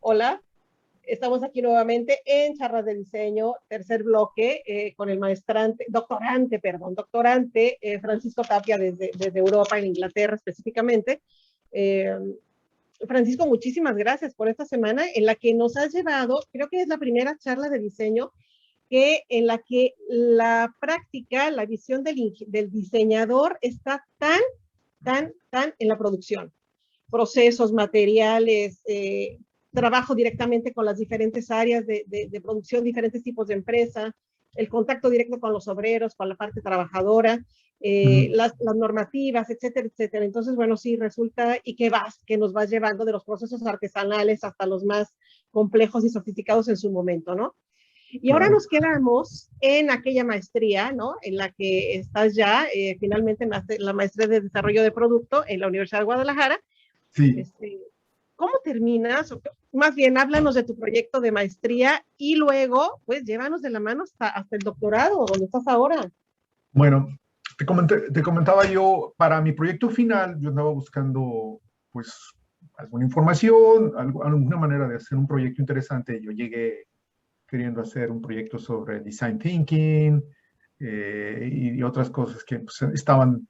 Hola, estamos aquí nuevamente en Charlas de Diseño, tercer bloque, con el doctorante Francisco Tapia desde Europa, en Inglaterra específicamente. Eh, Francisco, muchísimas gracias por esta semana en la que nos has llevado, creo que es la primera charla de diseño en la que la práctica, la visión del diseñador está tan en la producción. Procesos, materiales, trabajo directamente con las diferentes áreas de producción, diferentes tipos de empresa, el contacto directo con los obreros, con la parte trabajadora, las normativas, etcétera, etcétera. Entonces, bueno, sí, resulta, y que nos vas llevando de los procesos artesanales hasta los más complejos y sofisticados en su momento, ¿no? Y ahora nos quedamos en aquella maestría, ¿no? En la que estás ya, finalmente, la maestría de desarrollo de producto en la Universidad de Guadalajara. Sí. ¿Cómo terminas? Más bien, háblanos de tu proyecto de maestría y luego, pues, llévanos de la mano hasta el doctorado, donde estás ahora. Bueno, te comentaba yo, para mi proyecto final, yo andaba buscando, pues, alguna información, alguna manera de hacer un proyecto interesante. Yo llegué queriendo hacer un proyecto sobre design thinking y otras cosas que pues, estaban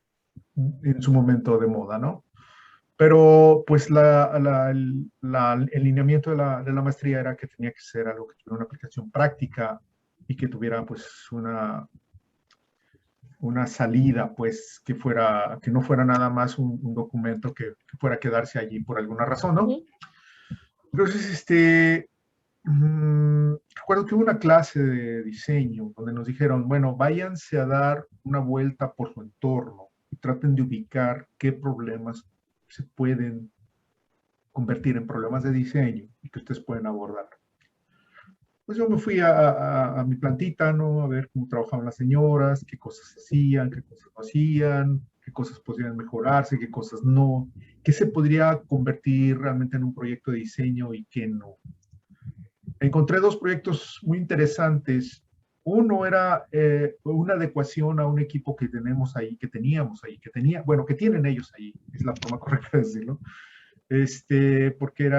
en su momento de moda, ¿no? Pero pues el lineamiento de la maestría era que tenía que ser algo que tuviera una aplicación práctica y que tuviera pues una salida, pues que no fuera nada más un documento que fuera a quedarse allí por alguna razón, ¿no? Entonces, recuerdo que hubo una clase de diseño donde nos dijeron, bueno, váyanse a dar una vuelta por su entorno y traten de ubicar qué problemas se pueden convertir en problemas de diseño y que ustedes pueden abordar. Pues yo me fui a mi plantita, ¿no? A ver cómo trabajaban las señoras, qué cosas hacían, qué cosas no hacían, qué cosas podrían mejorarse, qué cosas no, qué se podría convertir realmente en un proyecto de diseño y qué no. Encontré dos proyectos muy interesantes. Uno era una adecuación a un equipo que teníamos ahí, que tienen ellos ahí, es la forma correcta de decirlo, porque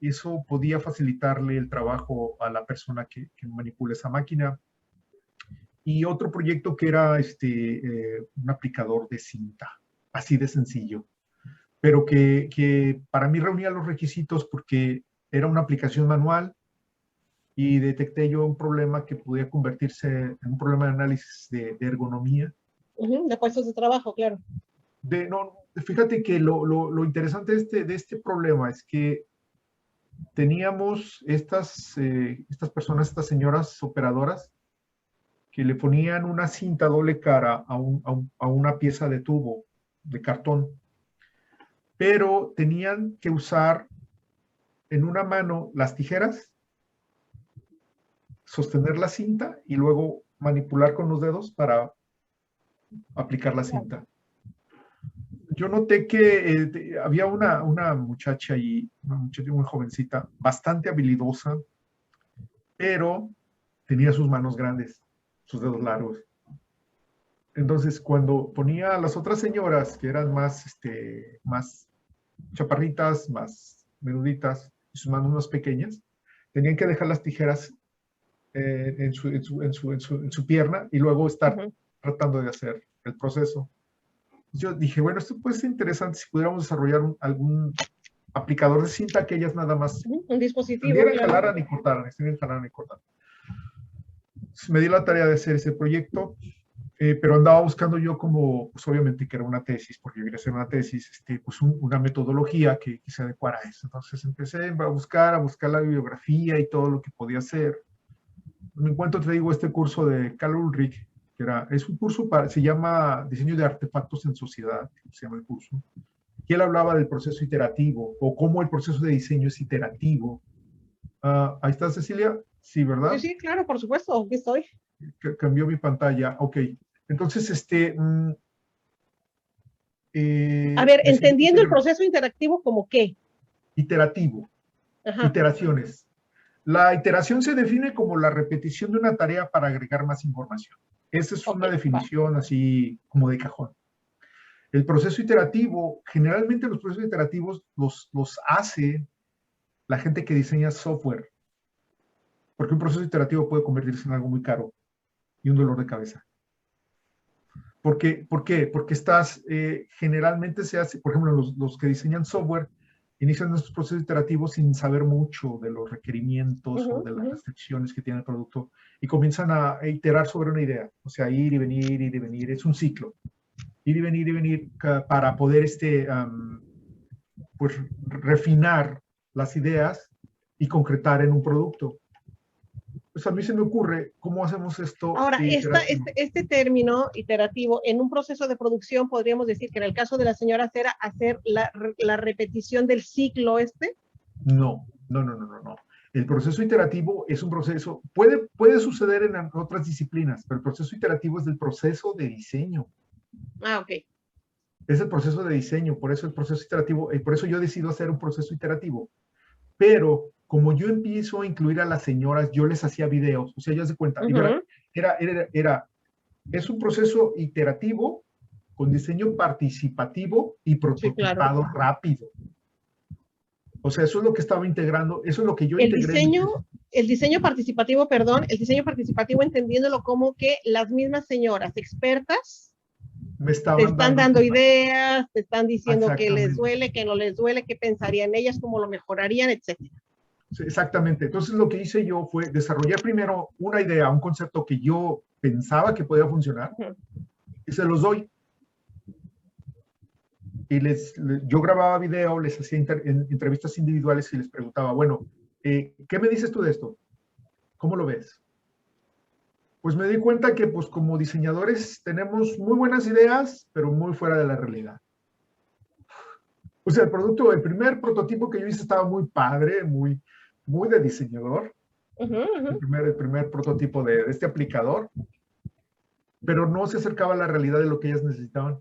eso podía facilitarle el trabajo a la persona que manipula esa máquina. Y otro proyecto que era un aplicador de cinta, así de sencillo, pero que para mí reunía los requisitos porque era una aplicación manual y detecté yo un problema que podía convertirse en un problema de análisis de ergonomía. De puestos de trabajo, claro. Fíjate que lo interesante de este problema es que teníamos estas personas, estas señoras operadoras, que le ponían una cinta doble cara a una pieza de tubo, de cartón, pero tenían que usar en una mano las tijeras, sostener la cinta y luego manipular con los dedos para aplicar la cinta. Yo noté que había una muchacha ahí, una muchacha muy jovencita, bastante habilidosa, pero tenía sus manos grandes, sus dedos largos. Entonces, cuando ponía a las otras señoras, que eran más chaparritas, más menuditas, y sus manos más pequeñas, tenían que dejar las tijeras en su pierna y luego estar tratando de hacer el proceso. Yo dije, bueno, esto puede ser interesante si pudiéramos desarrollar algún aplicador de cinta que ellas nada más un dispositivo, extendieran, jalaran y cortaran. Me di la tarea de hacer ese proyecto, pero andaba buscando yo como, pues obviamente que era una tesis, porque yo quería hacer una tesis, pues una metodología que se adecuara a eso. Entonces empecé a buscar la bibliografía y todo lo que podía hacer. Me encuentro, te digo, este curso de Carl Ulrich, es un curso se llama Diseño de Artefactos en Sociedad, se llama el curso. Y él hablaba del proceso iterativo, o cómo el proceso de diseño es iterativo. Ahí está, Cecilia. Sí, ¿verdad? Sí, claro, por supuesto, aquí estoy. Cambió mi pantalla. Ok. Entonces, a ver, entendiendo el proceso interactivo como qué. Iterativo. Ajá. Iteraciones. La iteración se define como la repetición de una tarea para agregar más información. Esa es una definición así como de cajón. El proceso iterativo, generalmente los procesos iterativos los hace la gente que diseña software, porque un proceso iterativo puede convertirse en algo muy caro y un dolor de cabeza. ¿Por qué? Porque generalmente se hace, por ejemplo, los que diseñan software inician estos procesos iterativos sin saber mucho de los requerimientos o de las restricciones que tiene el producto y comienzan a iterar sobre una idea. O sea, ir y venir, es un ciclo. Ir y venir para poder pues, refinar las ideas y concretar en un producto. Pues a mí se me ocurre cómo hacemos esto. Ahora, este término iterativo, en un proceso de producción, podríamos decir que en el caso de la señora Cera, hacer la repetición del ciclo No. El proceso iterativo es un proceso, puede suceder en otras disciplinas, pero el proceso iterativo es del proceso de diseño. Ah, ok. Es el proceso de diseño, por eso el proceso iterativo, por eso yo decido hacer un proceso iterativo. Pero como yo empiezo a incluir a las señoras, yo les hacía videos, o sea, ya se cuenta, es un proceso iterativo con diseño participativo y prototipado rápido. O sea, eso es lo que estaba integrando, eso es lo que yo integré. El diseño participativo, el diseño participativo entendiéndolo como que las mismas señoras expertas te están dando ideas, te están diciendo que les duele, que no les duele, qué pensarían ellas, cómo lo mejorarían, etcétera. Exactamente. Entonces lo que hice yo fue desarrollar primero una idea, un concepto que yo pensaba que podía funcionar y se los doy. Y yo grababa video, les hacía entrevistas individuales y les preguntaba, bueno, ¿qué me dices tú de esto? ¿Cómo lo ves? Pues me di cuenta que pues como diseñadores tenemos muy buenas ideas, pero muy fuera de la realidad. O sea, el primer prototipo que yo hice estaba muy padre, muy de diseñador. El primer prototipo de este aplicador, pero no se acercaba a la realidad de lo que ellas necesitaban.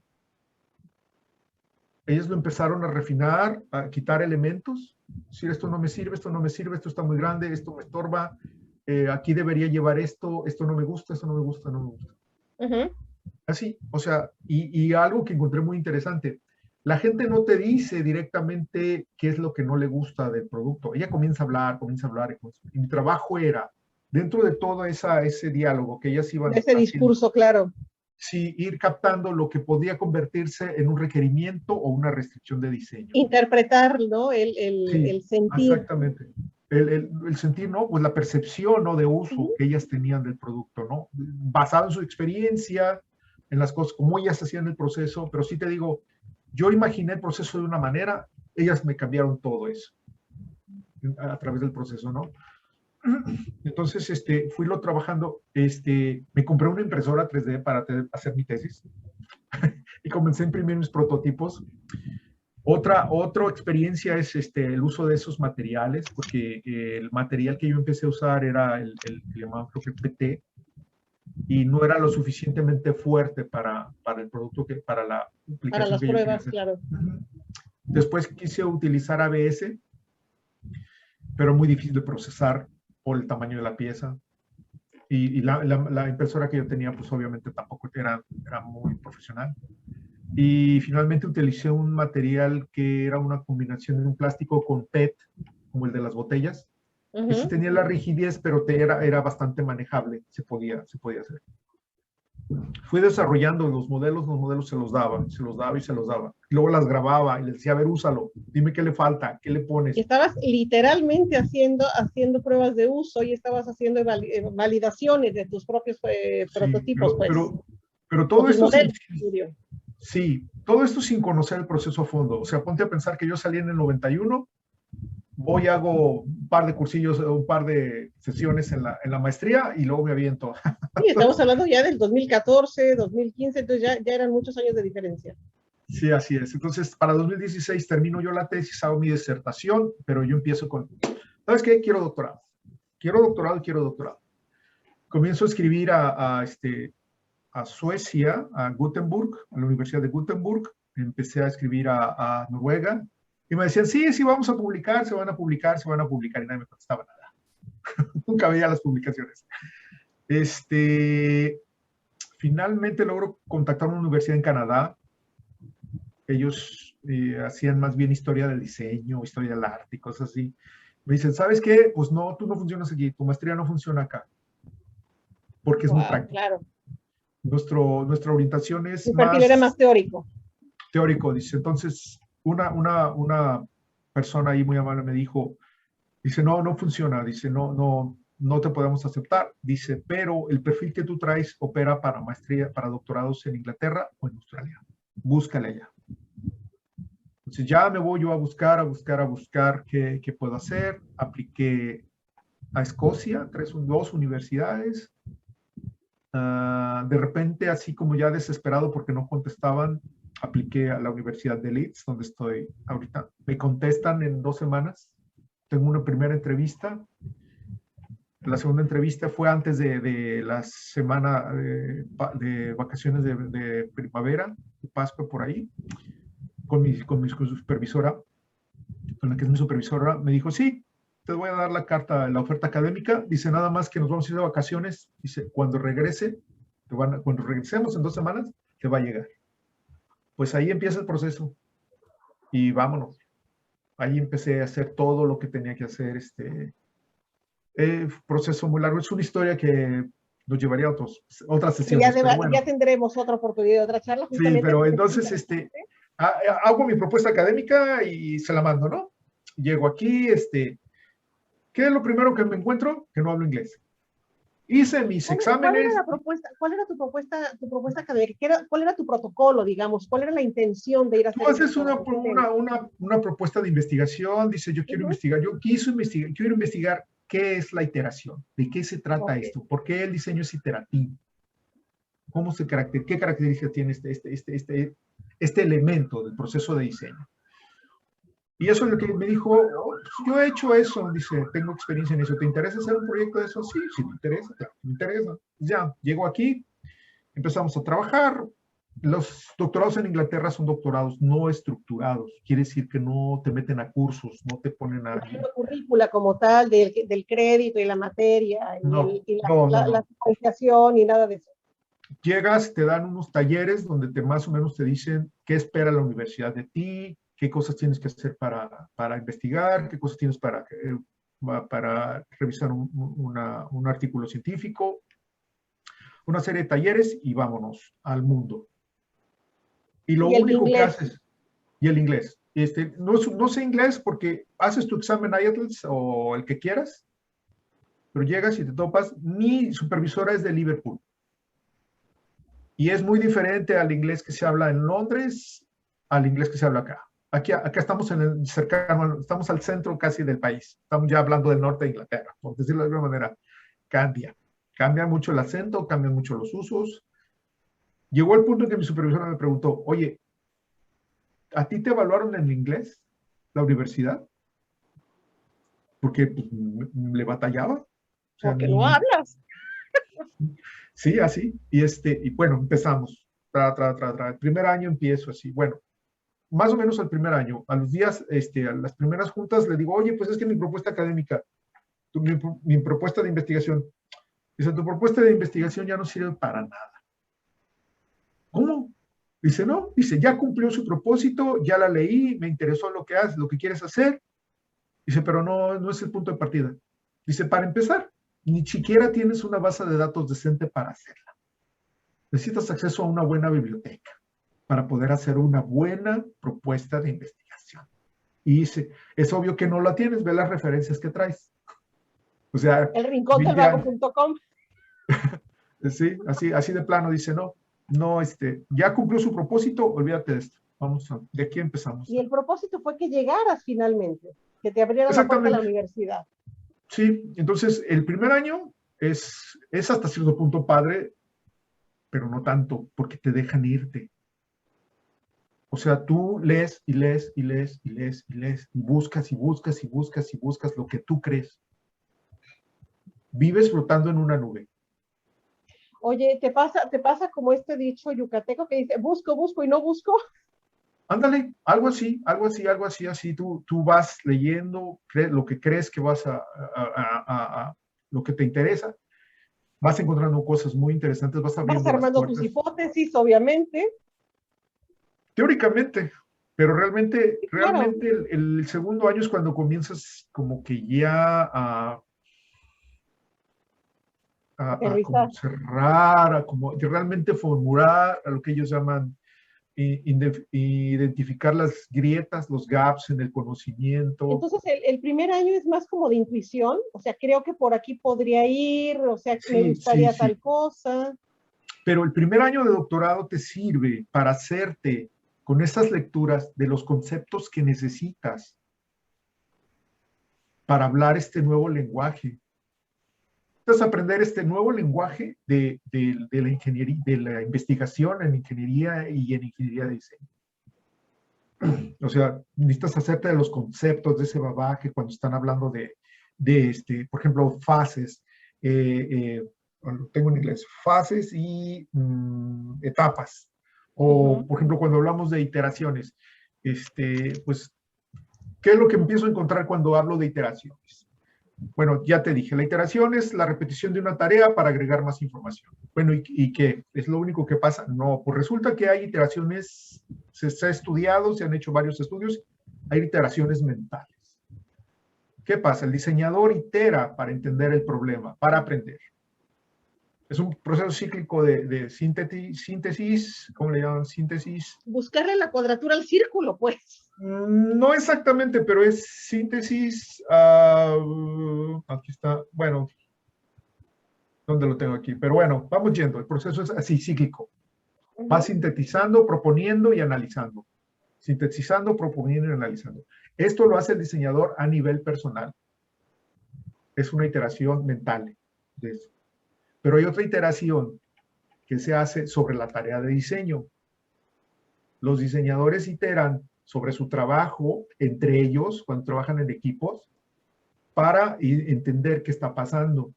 Ellos lo empezaron a refinar, a quitar elementos, decir esto no me sirve, esto está muy grande, esto me estorba, aquí debería llevar esto no me gusta, esto no me gusta, no me gusta. Así, o sea, y algo que encontré muy interesante, la gente no te dice directamente qué es lo que no le gusta del producto. Ella comienza a hablar. Y mi trabajo era, dentro de todo ese diálogo que ellas iban haciendo, discurso, claro. Sí, ir captando lo que podía convertirse en un requerimiento o una restricción de diseño. Interpretar, ¿no? El sentir. Exactamente. El sentir, ¿no? Pues la percepción, ¿no? De uso que ellas tenían del producto, ¿no? Basado en su experiencia, en las cosas, como ellas hacían el proceso, pero sí te digo, yo imaginé el proceso de una manera, ellas me cambiaron todo eso a través del proceso, ¿no? Entonces, fui trabajando, me compré una impresora 3D para hacer mi tesis y comencé a imprimir mis prototipos. Otra experiencia es el uso de esos materiales, porque el material que yo empecé a usar era el que llamaban, creo que PT, y no era lo suficientemente fuerte para el producto, para la aplicación. Para las pruebas, claro. Después quise utilizar ABS, pero muy difícil de procesar por el tamaño de la pieza. Y la impresora que yo tenía, pues obviamente tampoco era muy profesional. Y finalmente utilicé un material que era una combinación de un plástico con PET, como el de las botellas, que sí tenía la rigidez, pero era bastante manejable, se podía hacer. Fui desarrollando los modelos se los daba. Luego las grababa y les decía, a ver, úsalo, dime qué le falta, qué le pones. Y estabas literalmente haciendo pruebas de uso y estabas haciendo validaciones de tus propios prototipos. Pero todo esto todo esto sin conocer el proceso a fondo. O sea, ponte a pensar que yo salí en el 91, hago un par de cursillos, un par de sesiones en la maestría y luego me aviento. Sí, estamos hablando ya del 2014, 2015, entonces ya eran muchos años de diferencia. Sí, así es. Entonces, para 2016 termino yo la tesis, hago mi disertación, pero yo empiezo con, ¿sabes qué? Quiero doctorado. Comienzo a escribir a Suecia, a Göteborg, a la Universidad de Göteborg. Empecé a escribir a Noruega. Y me decían, sí, vamos a publicar, se van a publicar. Y nadie me contestaba nada. Nunca veía las publicaciones. Finalmente logro contactar a una universidad en Canadá. Ellos hacían más bien historia del diseño, historia del arte y cosas así. Me dicen, ¿sabes qué? Pues no, tú no funcionas aquí, tu maestría no funciona acá, porque es muy práctico. Claro. Nuestra orientación es Mi perfil era más teórico. Teórico, dice. Entonces, una persona ahí muy amable me dijo, dice, no, no funciona, dice, no te podemos aceptar, dice, pero el perfil que tú traes opera para maestría, para doctorados en Inglaterra o en Australia. Búscale allá. Entonces ya me voy yo a buscar qué puedo hacer. Apliqué a Escocia, dos universidades. De repente, así como ya desesperado porque no contestaban, apliqué a la Universidad de Leeds, donde estoy ahorita. Me contestan en 2 semanas. Tengo una primera entrevista. La segunda entrevista fue antes de la semana de vacaciones de primavera, de Pascua por ahí, con su supervisora, con la que es mi supervisora. Me dijo, sí, te voy a dar la carta, la oferta académica. Dice, nada más que nos vamos a ir de vacaciones. Dice, cuando regresemos en 2 semanas, te va a llegar. Pues ahí empieza el proceso y vámonos. Ahí empecé a hacer todo lo que tenía que hacer. Proceso muy largo. Es una historia que nos llevaría a otras sesiones. Ya tendremos otra oportunidad de otra charla. Sí, pero entonces hago mi propuesta académica y se la mando, ¿no? Llego aquí, ¿qué es lo primero que me encuentro? Que no hablo inglés. Hice mis exámenes. ¿Cuál era tu propuesta académica? ¿Cuál era tu protocolo, digamos? ¿Cuál era la intención de ir a hacer? Tú haces una propuesta de investigación, dice, yo quiero investigar, quiero investigar qué es la iteración, de qué se trata esto, por qué el diseño es iterativo, qué características tiene este elemento del proceso de diseño. Y eso es lo que me dijo, yo he hecho eso, dice, tengo experiencia en eso, ¿te interesa hacer un proyecto de eso? Sí, sí me interesa, claro, me interesa. Ya, llego aquí, empezamos a trabajar. Los doctorados en Inglaterra son doctorados no estructurados, quiere decir que no te meten a cursos, no te ponen a... No hay una currícula como tal del crédito y la materia, la secuenciación y nada de eso. Llegas, te dan unos talleres donde más o menos te dicen qué espera la universidad de ti, qué cosas tienes que hacer para investigar, qué cosas tienes para revisar un artículo científico, una serie de talleres y vámonos al mundo. Y lo único que haces, y el inglés. No sé inglés porque haces tu examen IELTS o el que quieras, pero llegas y te topas, mi supervisora es de Liverpool. Y es muy diferente al inglés que se habla en Londres al inglés que se habla acá. Acá estamos estamos al centro casi del país. Estamos ya hablando del norte de Inglaterra, por decirlo de alguna manera. Cambia mucho el acento, cambian mucho los usos. Llegó el punto en que mi supervisora me preguntó, oye, ¿a ti te evaluaron en inglés la universidad? Porque pues, le batallaba. O sea, porque no hablas. Sí, así. Y bueno, empezamos. El primer año empiezo así. Bueno, más o menos al primer año, a los días, a las primeras juntas le digo, oye, pues es que mi propuesta académica, mi propuesta de investigación, dice, tu propuesta de investigación ya no sirve para nada. ¿Cómo? Dice, no, dice, ya cumplió su propósito, ya la leí, me interesó lo que haces, lo que quieres hacer. Dice, pero no es el punto de partida. Dice, para empezar, ni siquiera tienes una base de datos decente para hacerla. Necesitas acceso a una buena biblioteca para poder hacer una buena propuesta de investigación. Y dice, es obvio que no la tienes, ve las referencias que traes. O sea, elrincondelvago.com. Sí, así de plano, dice, no, ya cumplió su propósito, olvídate de esto. De aquí empezamos. Y el propósito fue que llegaras finalmente, que te abrieran la puerta a la universidad. Sí, entonces el primer año es hasta cierto punto padre, pero no tanto, porque te dejan irte. O sea, tú lees y lees y lees y lees y lees y buscas y buscas y buscas y buscas lo que tú crees. Vives flotando en una nube. Oye, ¿te pasa como este dicho yucateco que dice, busco y no busco? Ándale, algo así, tú vas leyendo lo que crees que vas lo que te interesa, vas encontrando cosas muy interesantes, vas armando tus hipótesis, obviamente. Teóricamente, Pero realmente, Claro, realmente el segundo año es cuando comienzas como que ya a como aterrizar. cerrar, a como realmente formular a lo que ellos llaman identificar las grietas, los gaps en el conocimiento. Entonces, el primer año es más como de intuición, o sea, creo que por aquí podría ir, o sea, me Sí, sí, gustaría sí. tal cosa. Pero el primer año de doctorado te sirve para hacerte con estas lecturas de los conceptos que necesitas para hablar este nuevo lenguaje. Entonces, aprender este nuevo lenguaje de la ingeniería, de la investigación en ingeniería y en ingeniería de diseño. O sea, necesitas hacerte de los conceptos de ese babaje cuando están hablando por ejemplo, fases. Lo tengo en inglés, fases y etapas. O, Ujú. por ejemplo, cuando hablamos de iteraciones, pues, ¿qué es lo que empiezo a encontrar cuando hablo de iteraciones? Bueno, ya te dije, la iteración es la repetición de una tarea para agregar más información. Bueno, ¿y qué? ¿Es lo único que pasa? No, pues resulta que hay iteraciones, se ha estudiado, se han hecho varios estudios, hay iteraciones mentales. ¿Qué pasa? El diseñador itera para entender el problema, para aprender. Es un proceso cíclico de síntesis, ¿cómo le llaman? Síntesis. Buscarle la cuadratura al círculo, pues. No exactamente, pero es síntesis. Aquí está, bueno, ¿dónde lo tengo aquí? Pero bueno, vamos yendo. El proceso es así, cíclico. Va Ujú. sintetizando, proponiendo y analizando. Sintetizando, proponiendo y analizando. Esto lo hace el diseñador a nivel personal. Es una iteración mental de eso. Pero hay otra iteración que se hace sobre la tarea de diseño. Los diseñadores iteran sobre su trabajo entre ellos cuando trabajan en equipos para entender qué está pasando.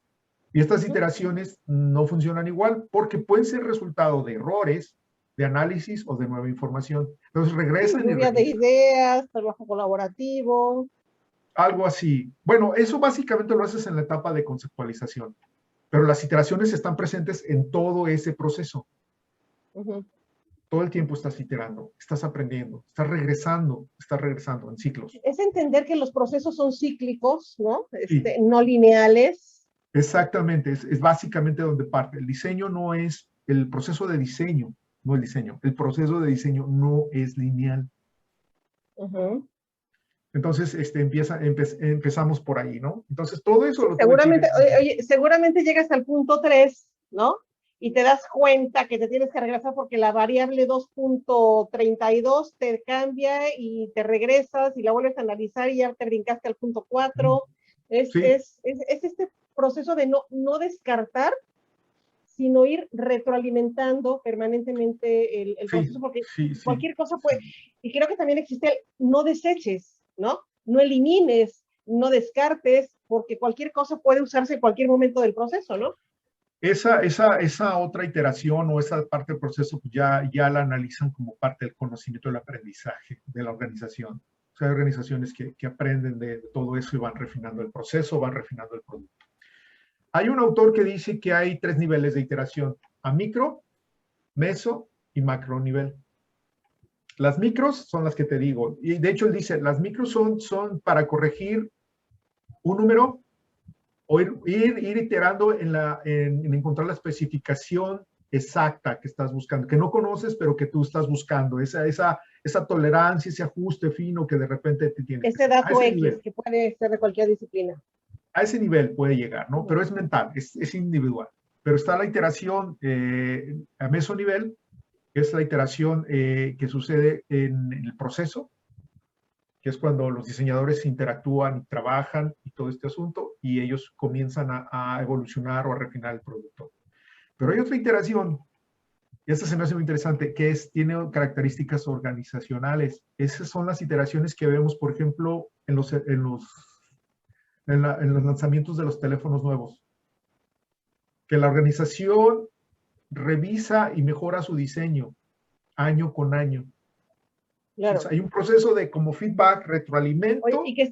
Y estas Ujú. iteraciones no funcionan igual porque pueden ser resultado de errores, de análisis o de nueva información. Entonces Sí, regresan y lluvia de revisan. ideas, trabajo colaborativo. Algo así. Bueno, eso básicamente lo haces en la etapa de conceptualización, pero las iteraciones están presentes en todo ese proceso. Ujú. Todo el tiempo estás iterando, estás aprendiendo, estás regresando en ciclos. Es entender que los procesos son cíclicos, ¿no? Sí, No lineales. exactamente. Es básicamente donde parte. El diseño no es, el proceso de diseño, no el diseño. El proceso de diseño no es lineal. Ujú. Entonces, empezamos por ahí, ¿no? Entonces, todo eso Sí, lo tuve que ir seguramente, entendiendo. seguramente llegas al punto 3, ¿no? Y te das cuenta que te tienes que regresar porque la variable 2.32 te cambia y te regresas y la vuelves a analizar y ya te brincaste al punto 4. Sí, Es este proceso de no descartar, sino ir retroalimentando permanentemente el sí, proceso, porque sí, sí, cualquier cosa puede, sí. y creo que también existe el no deseches, ¿no? No elimines, no descartes, porque cualquier cosa puede usarse en cualquier momento del proceso, ¿no? Esa otra iteración o esa parte del proceso pues ya la analizan como parte del conocimiento del aprendizaje de la organización. O sea, hay organizaciones que aprenden de todo eso y van refinando el proceso, van refinando el producto. Hay un autor que dice que hay 3 niveles de iteración: a micro, meso y macro nivel. Las micros son las que te digo, y de hecho él dice, las micros son para corregir un número o ir iterando en encontrar la especificación exacta que estás buscando, que no conoces, pero que tú estás buscando, esa tolerancia, ese ajuste fino que de repente te tienes que Ese hacer. A dato ese X nivel, que puede ser de cualquier disciplina. a ese nivel puede llegar, ¿no? Pero Uh-huh. es mental, es individual. Pero está la iteración a meso nivel, que es la iteración que sucede en el proceso, que es cuando los diseñadores interactúan y trabajan y todo este asunto, y ellos comienzan a evolucionar o a refinar el producto. Pero hay otra iteración, y esta se me hace muy interesante, que tiene características organizacionales. Esas son las iteraciones que vemos, por ejemplo, en los lanzamientos de los teléfonos nuevos, que la organización revisa y mejora su diseño año con año. Claro. Entonces, hay un proceso de como feedback, retroalimento. Oye, y que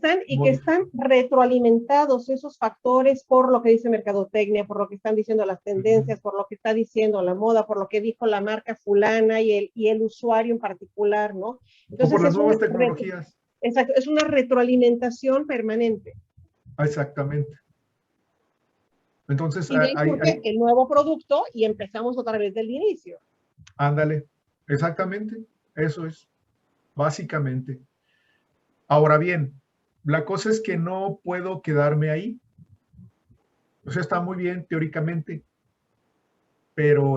están retroalimentados esos factores por lo que dice mercadotecnia, por lo que están diciendo las tendencias, por lo que está diciendo la moda, por lo que dijo la marca fulana y el usuario en particular, ¿no? Entonces, o por las nuevas tecnologías. Exacto, es una retroalimentación permanente. Exactamente. Entonces, Y de ahí surge el nuevo producto y empezamos otra vez del inicio. Ándale, exactamente, eso es, básicamente. Ahora bien, la cosa es que no puedo quedarme ahí. O sea, está muy bien teóricamente, pero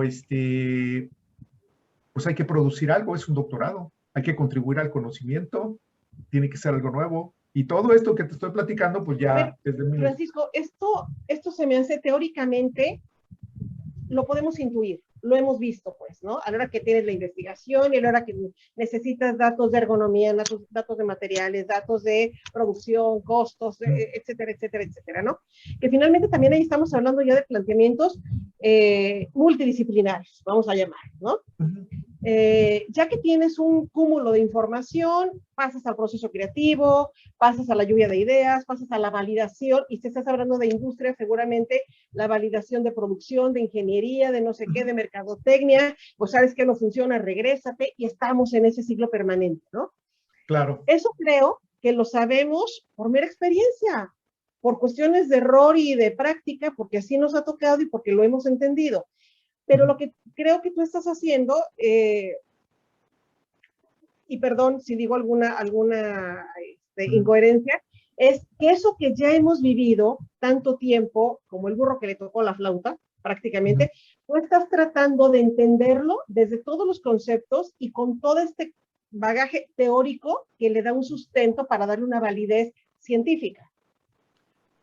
pues hay que producir algo, es un doctorado, hay que contribuir al conocimiento, tiene que ser algo nuevo. Y todo esto que te estoy platicando, pues ya ver, desde Francisco, esto se me hace teóricamente, lo podemos intuir, lo hemos visto, pues, ¿no? A la hora que tienes la investigación y a la hora que necesitas datos de ergonomía, datos de materiales, datos de producción, costos, etcétera, etcétera, etcétera, ¿no? Que finalmente también ahí estamos hablando ya de planteamientos multidisciplinarios, vamos a llamar, ¿no? Ya que tienes un cúmulo de información, pasas al proceso creativo, pasas a la lluvia de ideas, pasas a la validación, y si estás hablando de industria, seguramente la validación de producción, de ingeniería, de no sé qué, de mercadotecnia, pues sabes que no funciona, regrésate, y estamos en ese ciclo permanente, ¿no? Claro. Eso creo que lo sabemos por mera experiencia, por cuestiones de error y de práctica, porque así nos ha tocado y porque lo hemos entendido. Pero lo que creo que tú estás haciendo, y perdón si digo alguna incoherencia, es que eso que ya hemos vivido tanto tiempo, como el burro que le tocó la flauta, prácticamente, tú estás tratando de entenderlo desde todos los conceptos y con todo este bagaje teórico que le da un sustento para darle una validez científica.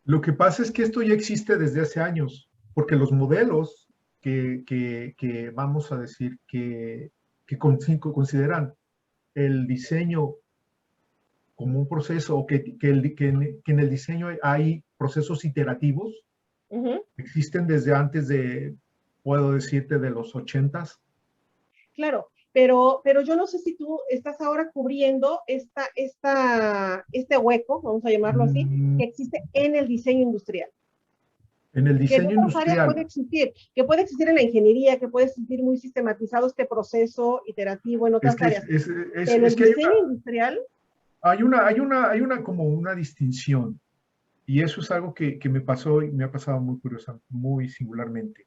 Lo que pasa es que esto ya existe desde hace años, porque los modelos que vamos a decir que consideran el diseño como un proceso, o que en el diseño hay procesos iterativos, existen desde antes de, puedo decirte, de los 80s. Claro, pero yo no sé si tú estás ahora cubriendo este hueco, vamos a llamarlo así, que existe en el diseño industrial. En el diseño que en otras áreas puede existir, que puede existir en la ingeniería, que puede existir muy sistematizado este proceso iterativo en otras áreas. Pero el diseño industrial... Hay una como una distinción, y eso es algo que me pasó y me ha pasado muy curiosa, muy singularmente.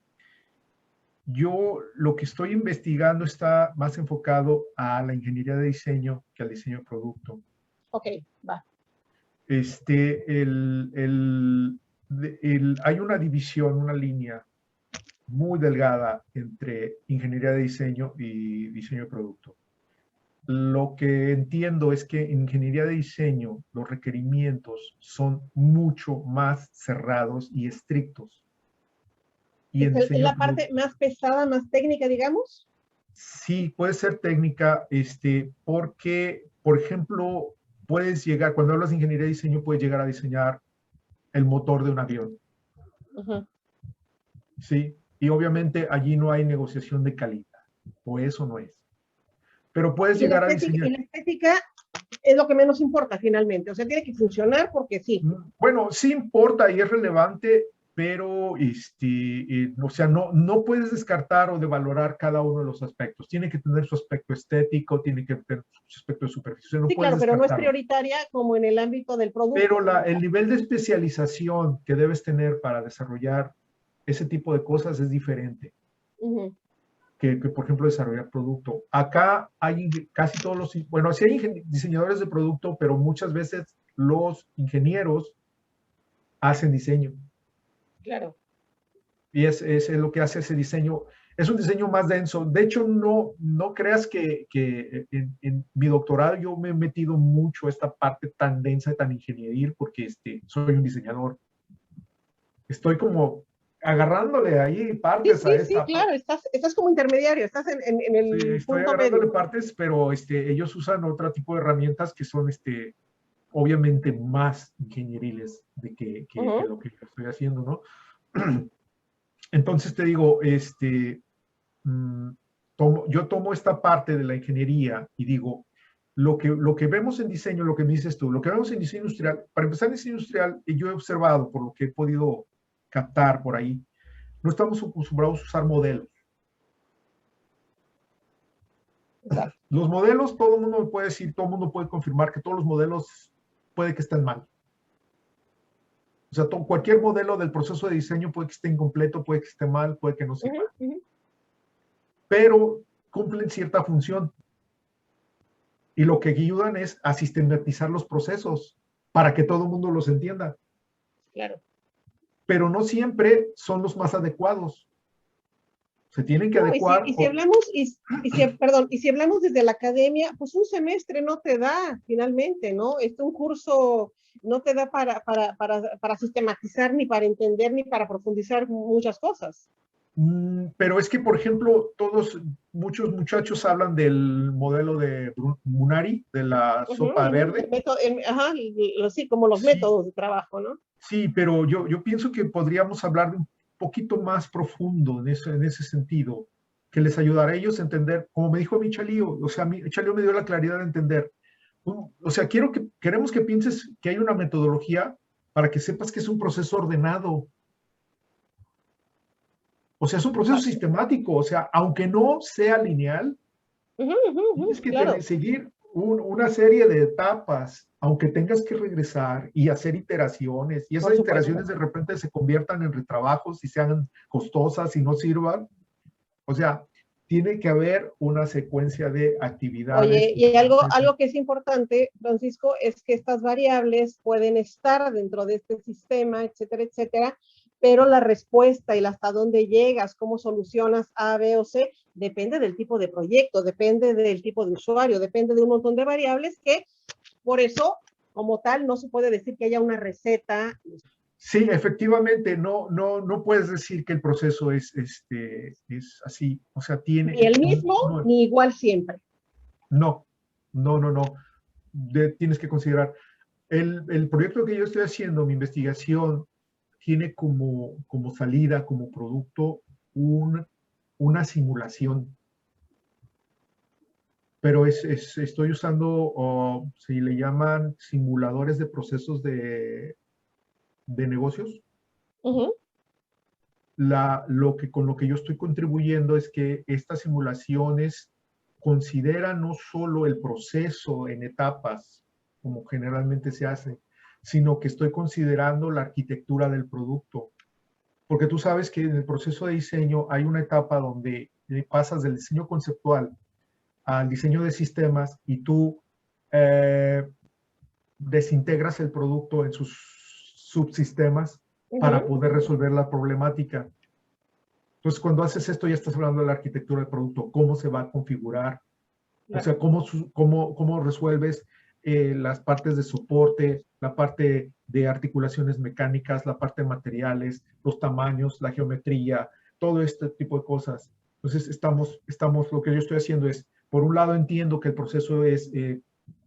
Yo lo que estoy investigando está más enfocado a la ingeniería de diseño que al diseño de producto. Ok, va. Hay una división, una línea muy delgada entre ingeniería de diseño y diseño de producto. Lo que entiendo es que en ingeniería de diseño los requerimientos son mucho más cerrados y estrictos. Y ¿Es la parte más pesada, más técnica, digamos? Sí, puede ser técnica, porque, por ejemplo, puedes llegar, cuando hablas de ingeniería de diseño, puedes llegar a diseñar el motor de un avión. Sí, y obviamente allí no hay negociación de calidad, o eso no es. Pero puedes llegar a diseñar. Y la estética es lo que menos importa finalmente, o sea, tiene que funcionar porque sí. Bueno, sí importa y es relevante, pero o sea, no puedes descartar o devalorar cada uno de los aspectos. Tiene que tener su aspecto estético, tiene que tener su aspecto de superficie. No sí, claro, pero no es prioritaria como en el ámbito del producto. Pero el nivel de especialización que debes tener para desarrollar ese tipo de cosas es diferente. Que, por ejemplo, desarrollar producto. Acá hay casi todos los, bueno, sí hay diseñadores de producto, pero muchas veces los ingenieros hacen diseño. Claro. Y es lo que hace ese diseño. Es un diseño más denso. De hecho, no creas que en mi doctorado yo me he metido mucho a esta parte tan densa, tan ingenieril, porque soy un diseñador. Estoy como agarrándole ahí partes a esta. Sí, claro, estás como intermediario, estás en el estoy punto agarrándole medio. partes, pero ellos usan otro tipo de herramientas que son obviamente más ingenieriles que lo que estoy haciendo, ¿no? Entonces te digo, yo tomo esta parte de la ingeniería y digo, lo que vemos en diseño, lo que me dices tú, lo que vemos en diseño industrial, para empezar en diseño industrial, y yo he observado por lo que he podido captar por ahí, no estamos acostumbrados a usar modelos. Exacto. Los modelos, todo el mundo me puede decir, todo el mundo puede confirmar que todos los modelos puede que estén mal. O sea, cualquier modelo del proceso de diseño puede que esté incompleto, puede que esté mal, puede que no sirva. Pero cumplen cierta función. Y lo que ayudan es a sistematizar los procesos para que todo el mundo los entienda. Claro. Pero no siempre son los más adecuados. Se tienen que adecuar. Y si hablamos desde la academia, pues un semestre no te da finalmente, ¿no? Un curso no te da para sistematizar, ni para entender, ni para profundizar muchas cosas. Pero es que, por ejemplo, muchos muchachos hablan del modelo de Munari, de la sopa verde. Sí, como los métodos de trabajo, ¿no? Sí, pero yo pienso que podríamos hablar de un poquito más profundo en ese sentido, que les ayudará a ellos a entender, como me dijo mi Chalío, o sea, mi Chalío me dio la claridad de entender. O sea, queremos que pienses que hay una metodología para que sepas que es un proceso ordenado. O sea, es un proceso sistemático, o sea, aunque no sea lineal, tienes que seguir una serie de etapas, aunque tengas que regresar y hacer iteraciones, y esas iteraciones de repente se conviertan en retrabajos y sean costosas y no sirvan. O sea, tiene que haber una secuencia de actividades. Oye, y algo que es importante, Francisco, es que estas variables pueden estar dentro de este sistema, etcétera, etcétera, pero la respuesta y hasta dónde llegas, cómo solucionas A, B o C, depende del tipo de proyecto, depende del tipo de usuario, depende de un montón de variables que, por eso, como tal, no se puede decir que haya una receta. Sí, efectivamente, no puedes decir que el proceso es así, o sea, tiene... Ni el mismo, ni igual siempre. No. Tienes que considerar, el proyecto que yo estoy haciendo, mi investigación, tiene como salida, como producto, una simulación. Pero estoy usando, se le llaman simuladores de procesos de negocios. Con lo que yo estoy contribuyendo es que estas simulaciones consideran no solo el proceso en etapas, como generalmente se hace, sino que estoy considerando la arquitectura del producto. Porque tú sabes que en el proceso de diseño hay una etapa donde pasas del diseño conceptual al diseño de sistemas y tú desintegras el producto en sus subsistemas para poder resolver la problemática. Entonces, cuando haces esto, ya estás hablando de la arquitectura del producto, cómo se va a configurar, o sea, cómo resuelves las partes de soporte, la parte de articulaciones mecánicas, la parte de materiales, los tamaños, la geometría, todo este tipo de cosas. Entonces, lo que yo estoy haciendo es, por un lado entiendo que el proceso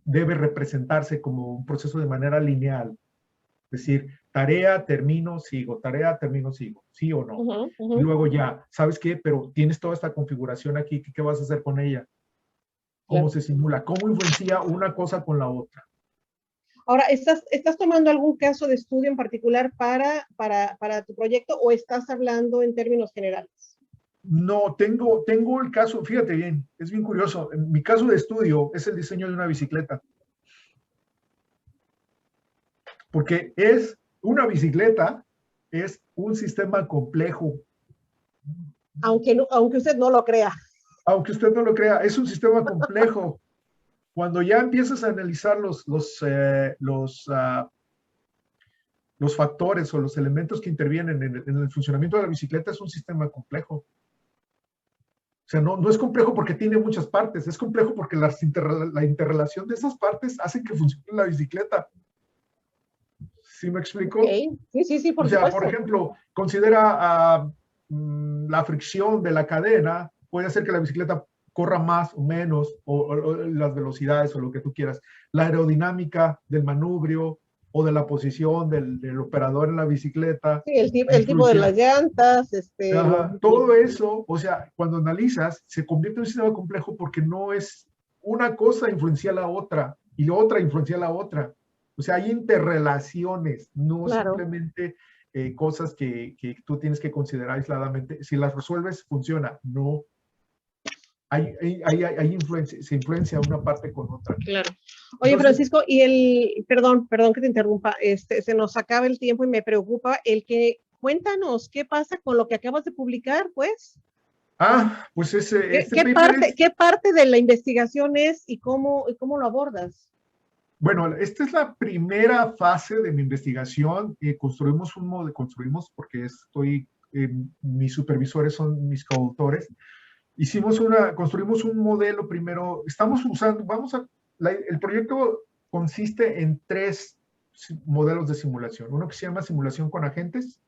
debe representarse como un proceso de manera lineal, es decir, tarea, termino, sigo, ¿sí o no? Y luego ya, ¿sabes qué? Pero tienes toda esta configuración aquí, ¿qué vas a hacer con ella? ¿Cómo se simula? ¿Cómo influencia una cosa con la otra? Ahora, ¿estás tomando algún caso de estudio en particular para tu proyecto o estás hablando en términos generales? No, tengo el caso, fíjate bien, es bien curioso. Mi caso de estudio es el diseño de una bicicleta. Porque una bicicleta es un sistema complejo. Aunque usted no lo crea. Aunque usted no lo crea, es un sistema complejo. Cuando ya empiezas a analizar los factores o los elementos que intervienen en el funcionamiento de la bicicleta, es un sistema complejo. O sea, no es complejo porque tiene muchas partes, es complejo porque la interrelación de esas partes hace que funcione la bicicleta. ¿Sí me explico? Okay. Sí, por supuesto. Por ejemplo, considera la fricción de la cadena, puede hacer que la bicicleta corra más o menos, o las velocidades o lo que tú quieras. La aerodinámica del manubrio o de la posición del operador en la bicicleta. Sí, el tipo de las llantas. Todo eso, o sea, cuando analizas, se convierte en un sistema complejo porque no es una cosa influencia a la otra y la otra influencia a la otra. O sea, hay interrelaciones, no Claro. simplemente cosas que tú tienes que considerar aisladamente. Si las resuelves, funciona. No, hay influencia, se influencia una parte con otra. Claro. Oye, Entonces, Francisco, perdón que te interrumpa, se nos acaba el tiempo y me preocupa cuéntanos, ¿qué pasa con lo que acabas de publicar, pues? pues este paper es, ¿Qué parte de la investigación es y cómo lo abordas? bueno, esta es la primera fase de mi investigación. Construimos porque mis supervisores son mis coautores. Construimos un modelo primero. El proyecto consiste en 3 modelos de simulación. Uno que se llama simulación con agentes,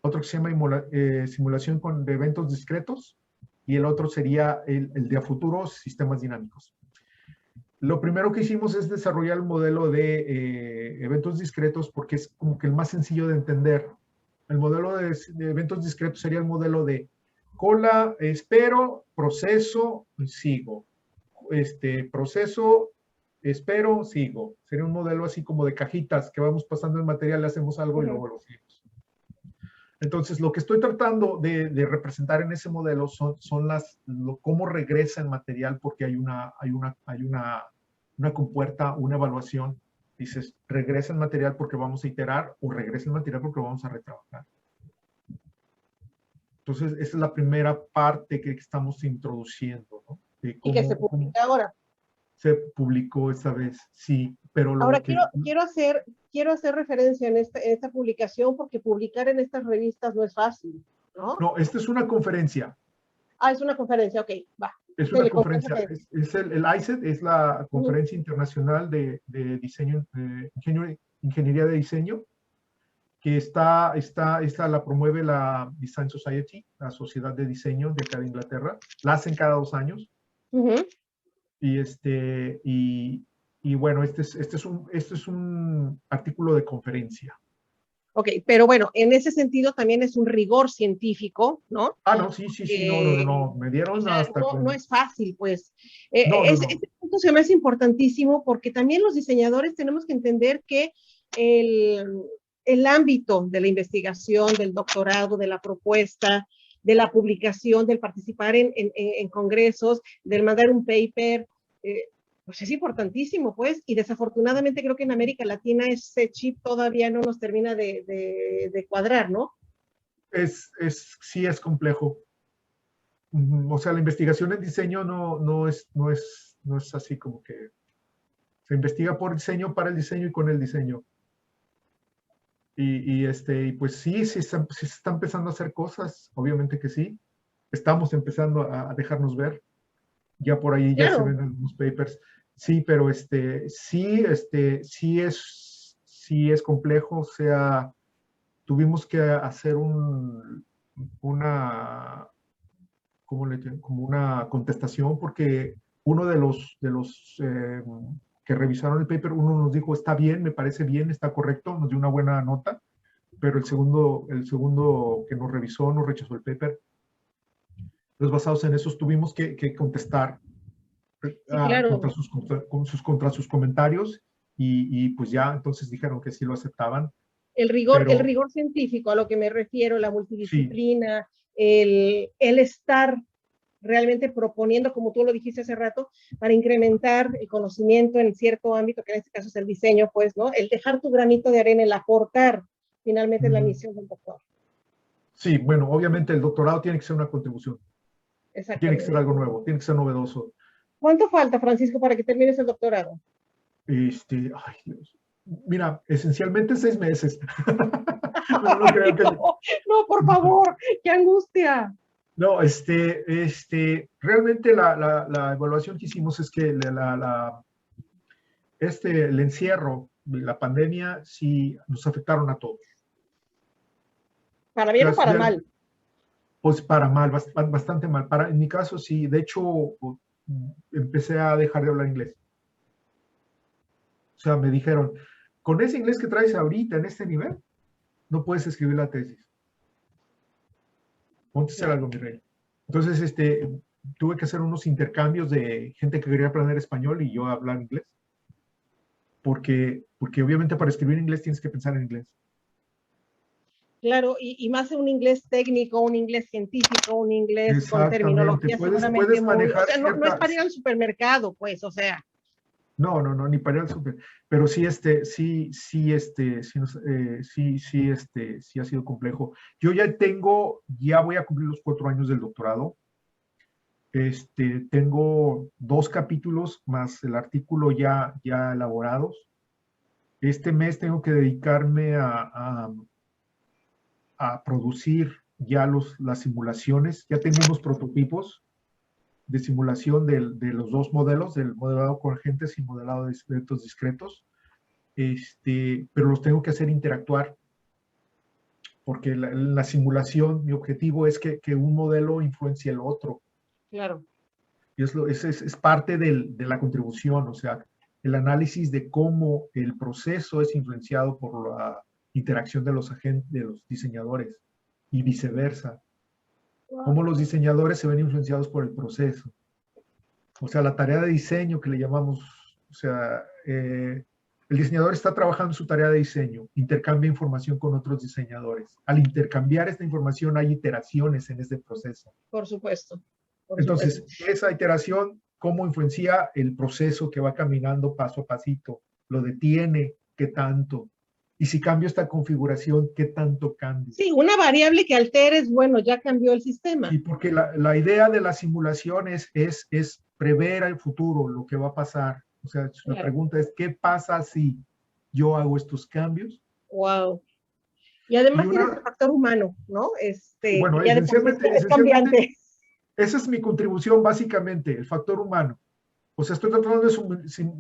otro que se llama simulación de eventos discretos, y el otro sería el de a futuro, sistemas dinámicos. Lo primero que hicimos es desarrollar el modelo de eventos discretos porque es como que el más sencillo de entender. El modelo de eventos discretos sería el modelo de cola, espero, proceso, sigo. Proceso, espero, sigo. Sería un modelo así como de cajitas que vamos pasando el material, le hacemos algo y luego lo seguimos. Entonces, lo que estoy tratando de representar en ese modelo son cómo regresa el material, porque hay una compuerta, una evaluación. Dices, regresa el material porque vamos a iterar, o regresa el material porque vamos a retrabajar. Entonces, esa es la primera parte que estamos introduciendo, ¿no? Y que se publica ahora. Se publicó esta vez, sí, pero Ahora quiero hacer referencia en esta publicación porque publicar en estas revistas no es fácil, ¿no? No, esta es una conferencia. Es una conferencia, ok, va. Es una conferencia, el ICED es la Conferencia Internacional de Diseño, Ingeniería de Diseño, que la promueve la Design Society, la Sociedad de Diseño de acá de Inglaterra. La hacen cada 2 años. Y bueno, este es un artículo de conferencia. Ok, pero bueno, en ese sentido también es un rigor científico, ¿no? No, sí, no, me dieron hasta... No es fácil, pues. No. Este punto se me hace importantísimo porque también los diseñadores tenemos que entender que el ámbito de la investigación, del doctorado, de la propuesta, de la publicación, del participar en congresos, del mandar un paper, pues es importantísimo, pues, y desafortunadamente creo que en América Latina ese chip todavía no nos termina de cuadrar, ¿no? Sí es complejo. O sea, la investigación en diseño no es así como que se investiga por diseño, para el diseño y con el diseño. Y pues sí se está empezando a hacer cosas, obviamente que sí. Estamos empezando a dejarnos ver. Ya por ahí ya se ven algunos papers. Sí, pero sí es complejo. O sea, tuvimos que hacer como una contestación, porque uno de los que revisaron el paper, uno nos dijo, está bien, me parece bien, está correcto, nos dio una buena nota, pero el segundo que nos revisó nos rechazó el paper. Entonces, basados en eso, tuvimos que contestar contra sus comentarios y pues ya entonces dijeron que sí lo aceptaban. El rigor científico a lo que me refiero, la multidisciplina, sí. el estar realmente proponiendo, como tú lo dijiste hace rato, para incrementar el conocimiento en cierto ámbito, que en este caso es el diseño, pues, ¿no? El dejar tu granito de arena, el aportar, finalmente es la misión del doctor. Sí, bueno, obviamente el doctorado tiene que ser una contribución. Tiene que ser algo nuevo, tiene que ser novedoso. ¿Cuánto falta, Francisco, para que termines el doctorado? Ay, Dios. Mira, esencialmente 6 meses. No, por favor, qué angustia. No, realmente la evaluación que hicimos es que el encierro, la pandemia, sí nos afectaron a todos. ¿Para bien o para mal? Pues para mal, bastante mal. En mi caso, sí. De hecho, empecé a dejar de hablar inglés. O sea, me dijeron, con ese inglés que traes ahorita en este nivel, no puedes escribir la tesis. Ponte a hacer algo, mi rey. Entonces, tuve que hacer unos intercambios de gente que quería aprender español y yo hablar inglés. Porque obviamente para escribir en inglés tienes que pensar en inglés. Claro, y más en un inglés técnico, un inglés científico, un inglés con terminología seguramente puedes muy, o manejar sea, no es para ir al supermercado, pues, o sea. No, ni para ir al super, pero sí, sí ha sido complejo. Yo ya voy a cumplir los 4 años del doctorado. Tengo 2 capítulos más el artículo ya elaborados. Este mes tengo que dedicarme a producir ya las simulaciones. Ya tengo unos prototipos de simulación de los 2 modelos, del modelado con agentes y modelado de eventos discretos. Pero los tengo que hacer interactuar, porque la simulación, mi objetivo es que un modelo influencie el otro. Claro. Y es parte de la contribución, o sea, el análisis de cómo el proceso es influenciado por la interacción de los agentes, de los diseñadores, y viceversa. Wow. Cómo los diseñadores se ven influenciados por el proceso. O sea, la tarea de diseño que le llamamos, o sea, el diseñador está trabajando en su tarea de diseño, intercambia información con otros diseñadores. Al intercambiar esta información hay iteraciones en este proceso. Por supuesto. Entonces, esa iteración, ¿cómo influencia el proceso que va caminando paso a pasito? ¿Lo detiene? ¿Qué tanto? Y si cambio esta configuración, ¿qué tanto cambio? Sí, una variable que alteres, bueno, ya cambió el sistema. Y porque la idea de la simulación es prever el futuro, lo que va a pasar. O sea, claro. La pregunta es, ¿qué pasa si yo hago estos cambios? Wow. Y además tienes el factor humano, ¿no? Bueno, esencialmente es cambiante. Esa es mi contribución, básicamente, el factor humano. O sea, estoy tratando de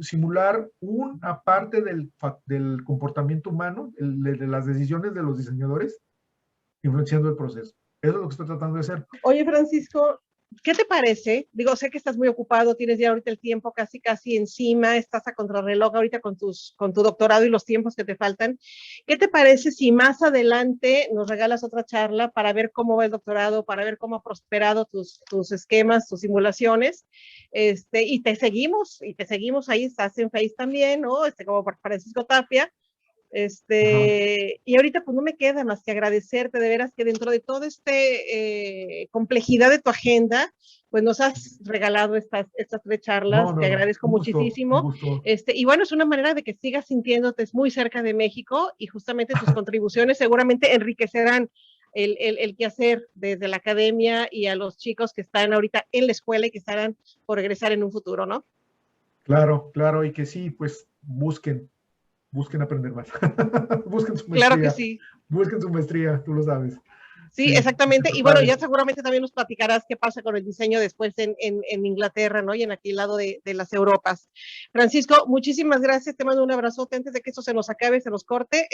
simular una parte del comportamiento humano, de las decisiones de los diseñadores, influenciando el proceso. Eso es lo que estoy tratando de hacer. Oye, Francisco, ¿qué te parece? Digo, sé que estás muy ocupado, tienes ya ahorita el tiempo casi encima, estás a contrarreloj ahorita con tu doctorado y los tiempos que te faltan. ¿Qué te parece si más adelante nos regalas otra charla para ver cómo va el doctorado, para ver cómo ha prosperado tus esquemas, tus simulaciones? Y te seguimos ahí, estás en Face también, ¿no? Como Francisco Tapia. Y ahorita pues no me queda más que agradecerte de veras que dentro de toda complejidad de tu agenda, pues nos has regalado estas 3 charlas, te agradezco muchísimo. Y bueno, es una manera de que sigas sintiéndote muy cerca de México y justamente tus contribuciones seguramente enriquecerán el quehacer desde la academia y a los chicos que están ahorita en la escuela y que estarán por regresar en un futuro, ¿no? Claro, y que sí, pues busquen aprender más. Busquen su maestría. Claro que sí. Busquen su maestría, tú lo sabes. Sí, exactamente. Y bueno, ya seguramente también nos platicarás qué pasa con el diseño después en Inglaterra, ¿no? Y en aquel lado de las Europas. Francisco, muchísimas gracias. Te mando un abrazote antes de que esto se nos acabe, se nos corte.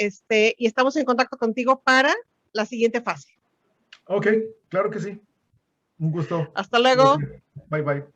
Y estamos en contacto contigo para la siguiente fase. Ok, claro que sí. Un gusto. Hasta luego. Bye, bye.